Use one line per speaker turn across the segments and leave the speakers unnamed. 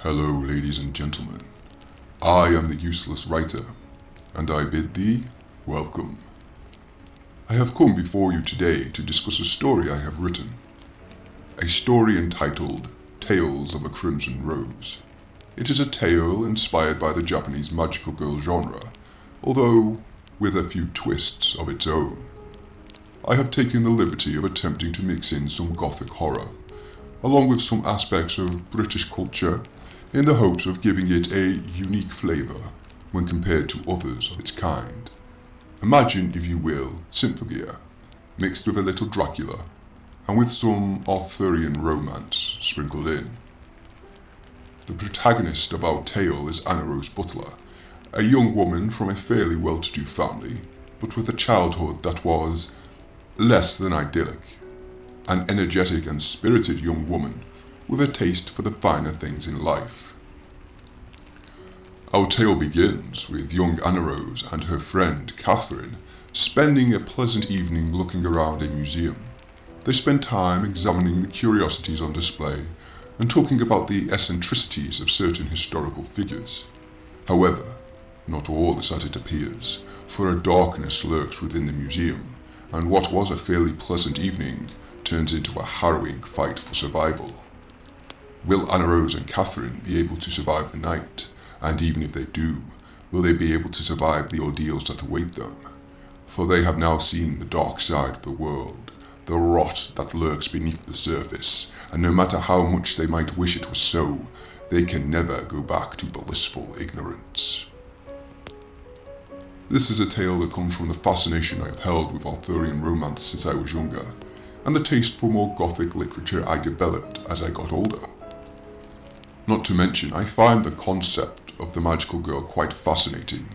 Hello, ladies and gentlemen. I am the Useless Writer, and I bid thee welcome. I have come before you today to discuss a story I have written. A story entitled Tales of a Crimson Rose. It is a tale inspired by the Japanese magical girl genre, although with a few twists of its own. I have taken the liberty of attempting to mix in some gothic horror, along with some aspects of British culture, in the hopes of giving it a unique flavour when compared to others of its kind. Imagine, if you will, Symphogear, mixed with a little Dracula, and with some Arthurian romance sprinkled in. The protagonist of our tale is Anna Rose Butler, a young woman from a fairly well-to-do family, but with a childhood that was less than idyllic. An energetic and spirited young woman with a taste for the finer things in life. Our tale begins with young Anna Rose and her friend Catherine spending a pleasant evening looking around a museum. They spend time examining the curiosities on display and talking about the eccentricities of certain historical figures. However, not all is as it appears, for a darkness lurks within the museum, and what was a fairly pleasant evening turns into a harrowing fight for survival. Will Anna Rose and Catherine be able to survive the night? And even if they do, will they be able to survive the ordeals that await them? For they have now seen the dark side of the world, the rot that lurks beneath the surface, and no matter how much they might wish it was so, they can never go back to blissful ignorance. This is a tale that comes from the fascination I have held with Arthurian romance since I was younger, and the taste for more gothic literature I developed as I got older. Not to mention, I find the concept of the magical girl quite fascinating,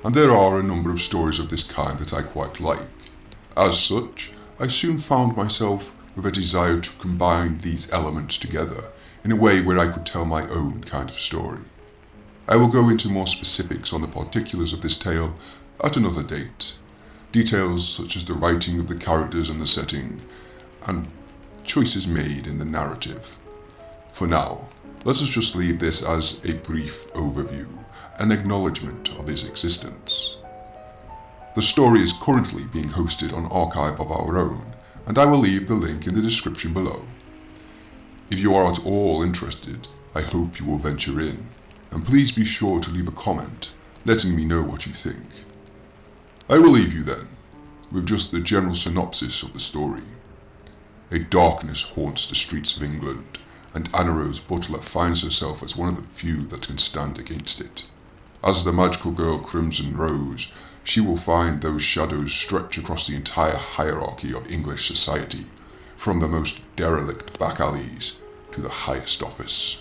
and there are a number of stories of this kind that I quite like. As such, I soon found myself with a desire to combine these elements together in a way where I could tell my own kind of story. I will go into more specifics on the particulars of this tale at another date. Details such as the writing of the characters and the setting, and choices made in the narrative. For now, let us just leave this as a brief overview, an acknowledgement of its existence. The story is currently being hosted on Archive of Our Own, and I will leave the link in the description below. If you are at all interested, I hope you will venture in, and please be sure to leave a comment letting me know what you think. I will leave you then, with just the general synopsis of the story. A darkness haunts the streets of England, and Anna Rose Butler finds herself as one of the few that can stand against it. As the magical girl Crimson Rose, she will find those shadows stretch across the entire hierarchy of English society, from the most derelict back alleys to the highest office.